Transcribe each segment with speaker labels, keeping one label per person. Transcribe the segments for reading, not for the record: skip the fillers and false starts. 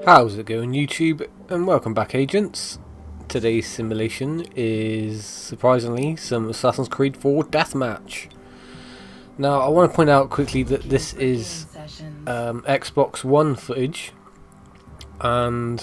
Speaker 1: How's it going, YouTube, and welcome back, agents. Today's simulation is, surprisingly, some Assassin's Creed 4 Deathmatch. Now, I want to point out quickly that this is Xbox One footage, and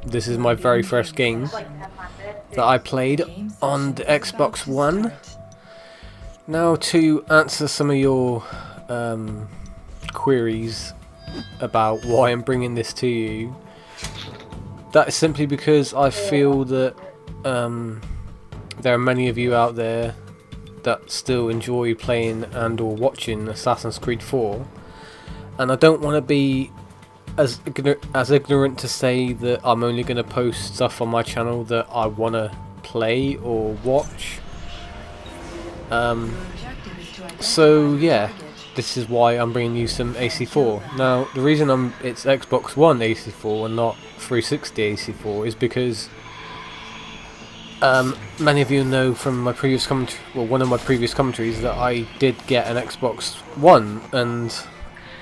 Speaker 1: this is my very first game that I played on the Xbox One. Now, to answer some of your queries about why I'm bringing this to you, that is simply because I feel that there are many of you out there that still enjoy playing and or watching Assassin's Creed 4, and I don't want to be as ignorant to say that I'm only going to post stuff on my channel that I want to play or watch. So yeah, this is why I'm bringing you some AC4. Now, the reason it's Xbox One AC4 and not 360 AC4 is because many of you know from my previous one of my previous commentaries that I did get an Xbox One, and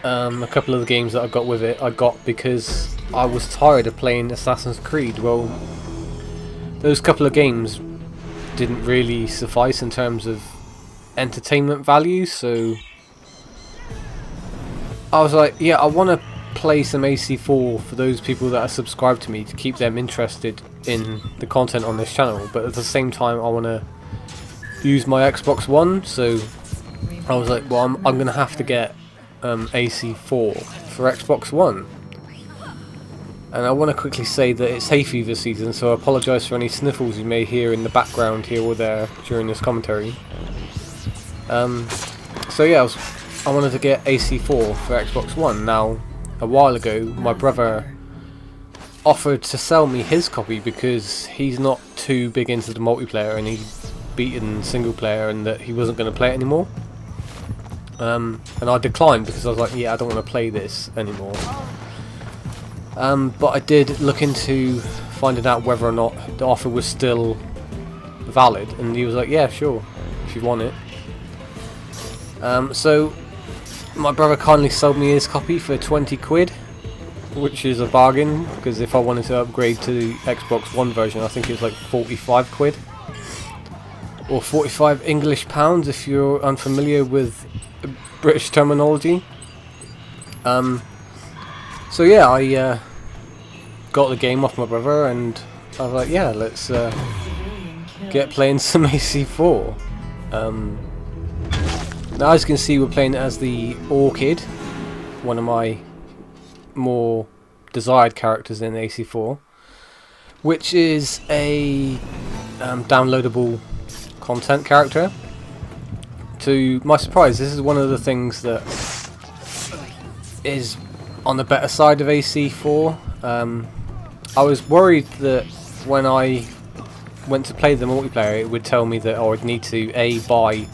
Speaker 1: a couple of the games that I got with it I got because I was tired of playing Assassin's Creed. Well, those couple of games didn't really suffice in terms of entertainment value, so I was like, yeah, I want to play some AC4 for those people that are subscribed to me to keep them interested in the content on this channel, but at the same time I want to use my Xbox One, so I was like, well, I'm going to have to get AC4 for Xbox One. And I want to quickly say that it's hay fever season, so I apologise for any sniffles you may hear in the background here or there during this commentary. So yeah, I wanted to get AC4 for Xbox One. Now, a while ago, my brother offered to sell me his copy because he's not too big into the multiplayer and he's beaten single player and that he wasn't going to play it anymore. And I declined because I was like, yeah, I don't want to play this anymore. But I did look into finding out whether or not the offer was still valid, and he was like, yeah, sure, if you want it. So my brother kindly sold me his copy for 20 quid, which is a bargain, because if I wanted to upgrade to the Xbox One version, I think it was like 45 quid. Or 45 English pounds if you're unfamiliar with British terminology. So yeah, I got the game off my brother, and I was like, yeah, let's get playing some AC4. Now, as you can see, we're playing as the Orchid, one of my more desired characters in AC4, which is a downloadable content character. To my surprise, this is one of the things that is on the better side of AC4. I was worried that when I went to play the multiplayer, it would tell me that I would need to A, buy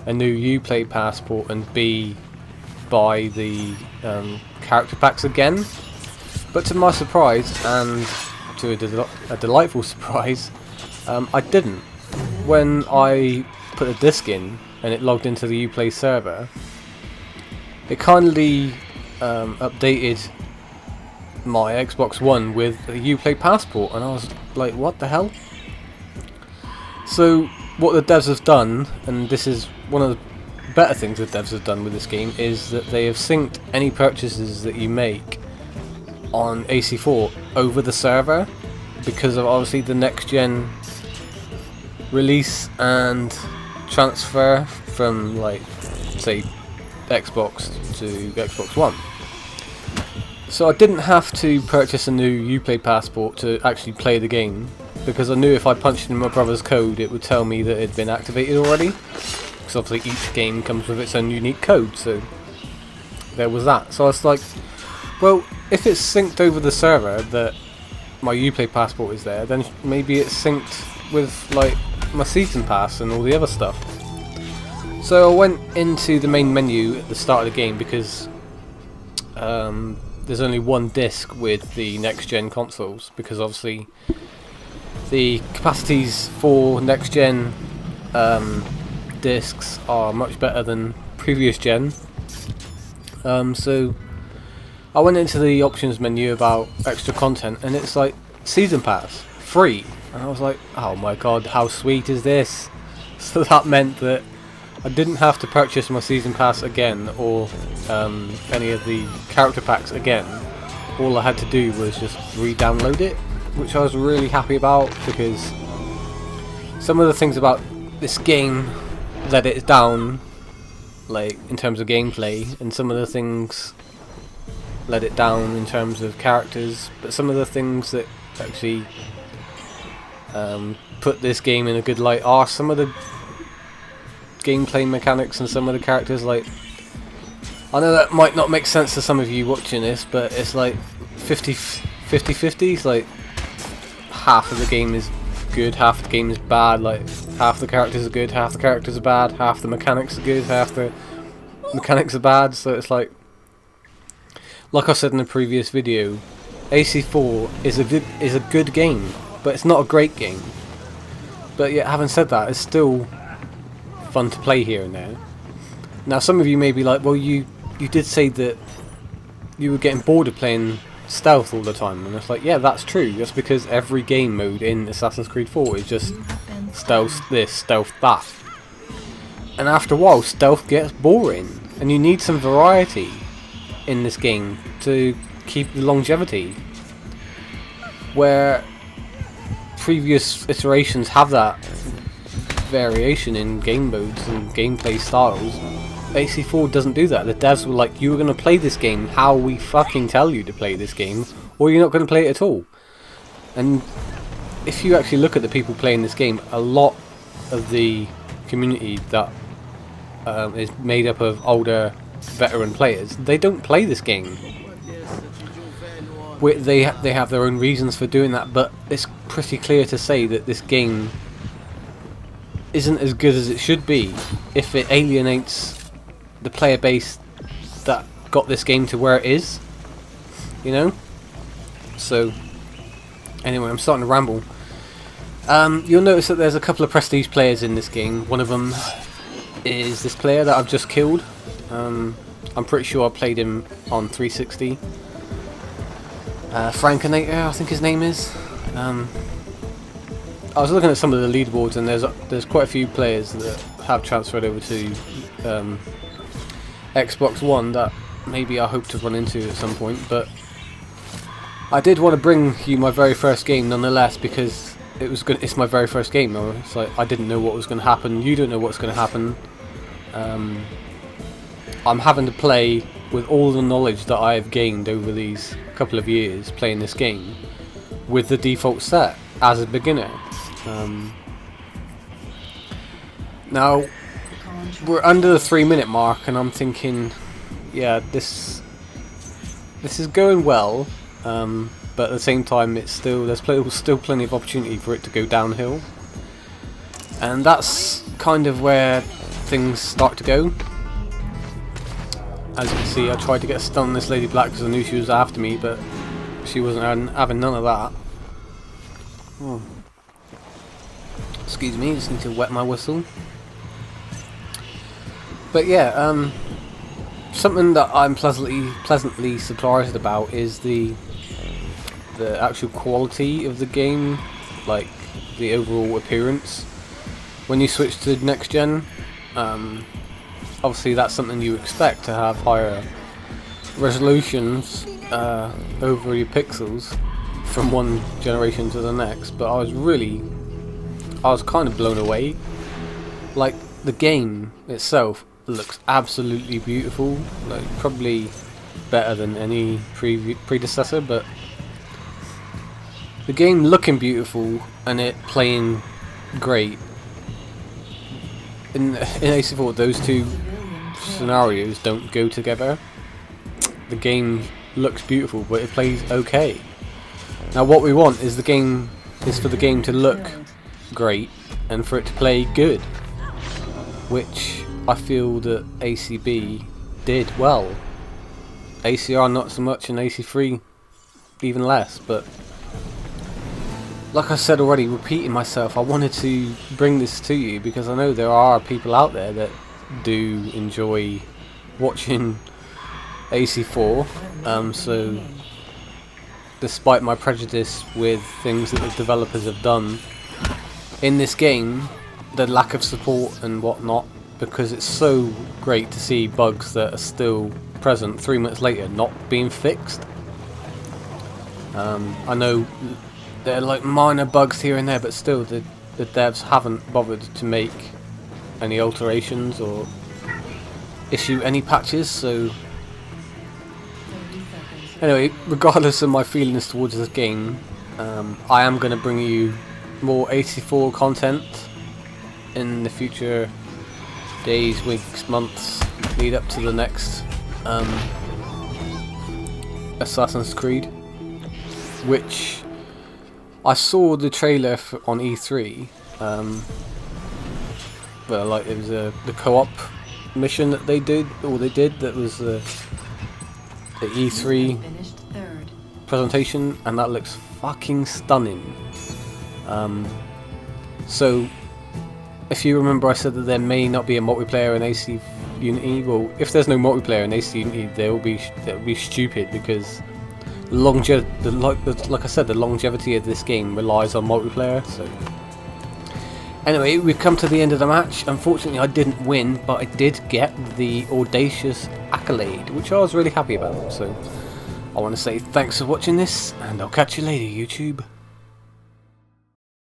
Speaker 1: a new Uplay passport, and B, buy the character packs again. But to my surprise, and to a delightful surprise, I didn't. When I put a disc in and it logged into the Uplay server, it kindly updated my Xbox One with a Uplay passport, and I was like, what the hell? So what the devs have done, and this is one of the better things the devs have done with this game, is that they have synced any purchases that you make on AC4 over the server, because of obviously the next gen release and transfer from, like, say, Xbox to Xbox One. So I didn't have to purchase a new Uplay passport to actually play the game, because I knew if I punched in my brother's code it would tell me that it had been activated already, because obviously each game comes with its own unique code, so there was that. So I was like, well, if it's synced over the server that my Uplay passport is there, then maybe it's synced with, like, my season pass and all the other stuff. So I went into the main menu at the start of the game, because there's only one disc with the next gen consoles, because obviously the capacities for next gen discs are much better than previous gen. So I went into the options menu about extra content, and it's like season pass free, and I was like, oh my god, how sweet is this? So that meant that I didn't have to purchase my season pass again, or any of the character packs again. All I had to do was just re-download it, which I was really happy about, because some of the things about this game let it down, like in terms of gameplay, and some of the things let it down in terms of characters, but some of the things that actually put this game in a good light are some of the gameplay mechanics and some of the characters. Like, I know that might not make sense to some of you watching this, but it's like 50-50. Like, half of the game is good, half the game is bad. Like, half the characters are good, half the characters are bad, half the mechanics are good, half the mechanics are bad. So it's like I said in the previous video, AC4 is a good game, but it's not a great game. But yet, having said that, it's still fun to play here and there. Now, some of you may be like, well, you did say that you were getting bored of playing stealth all the time, and it's like, yeah, that's true. That's because every game mode in Assassin's Creed 4 is just stealth this, stealth that, and after a while, stealth gets boring, and you need some variety in this game to keep the longevity. Where previous iterations have that variation in game modes and gameplay styles, AC4 doesn't do that. The devs were like, you were going to play this game how we fucking tell you to play this game, or you're not going to play it at all. And if you actually look at the people playing this game, a lot of the community that is made up of older veteran players, they don't play this game. They have their own reasons for doing that, but it's pretty clear to say that this game isn't as good as it should be if it alienates the player base that got this game to where it is, you know? So, anyway, I'm starting to ramble. You'll notice that there's a couple of prestige players in this game. One of them is this player that I've just killed. I'm pretty sure I played him on 360. Frankinator, I think his name is. I was looking at some of the leaderboards, and there's quite a few players that have transferred over to Xbox One that maybe I hope to run into at some point. But I did want to bring you my very first game nonetheless, because it's my very first game. It's like I didn't know what was going to happen. You don't know what's going to happen. I'm having to play with all the knowledge that I have gained over these couple of years playing this game with the default set as a beginner. Now we're under the 3-minute mark, and I'm thinking, yeah, this is going well, but at the same time, there's still plenty of opportunity for it to go downhill, and that's kind of where things start to go. As you can see, I tried to get a stun on this Lady Black because I knew she was after me, but she wasn't having none of that. Oh. Excuse me, just need to wet my whistle. But yeah, something that I'm pleasantly surprised about is the actual quality of the game, like the overall appearance. When you switch to next gen, obviously that's something you expect, to have higher resolutions over your pixels from one generation to the next, but I was kind of blown away. Like, the game itself looks absolutely beautiful, like probably better than any predecessor, but the game looking beautiful and it playing great. In AC4, those two scenarios don't go together. The game looks beautiful, but it plays okay. Now, what we want is for the game to look great and for it to play good, which I feel that ACB did well. ACR not so much, and AC3 even less. But like I said already, repeating myself, I wanted to bring this to you because I know there are people out there that do enjoy watching AC4. So despite my prejudice with things that the developers have done in this game, the lack of support and whatnot, because it's so great to see bugs that are still present 3 months later not being fixed. I know they're like minor bugs here and there, but still the devs haven't bothered to make any alterations or issue any patches. So anyway, regardless of my feelings towards this game, I am going to bring you more 84 content in the future days, weeks, months, lead up to the next Assassin's Creed, which I saw the trailer for on E3. Well, like it was the co-op mission that they did, that was the E3 presentation, and that looks fucking stunning. So if you remember, I said that there may not be a multiplayer in AC Unity. Well, if there's no multiplayer in AC Unity, that will be stupid, because like I said, the longevity of this game relies on multiplayer. So anyway, we've come to the end of the match. Unfortunately, I didn't win, but I did get the audacious accolade, which I was really happy about. So I want to say thanks for watching this, and I'll catch you later, YouTube.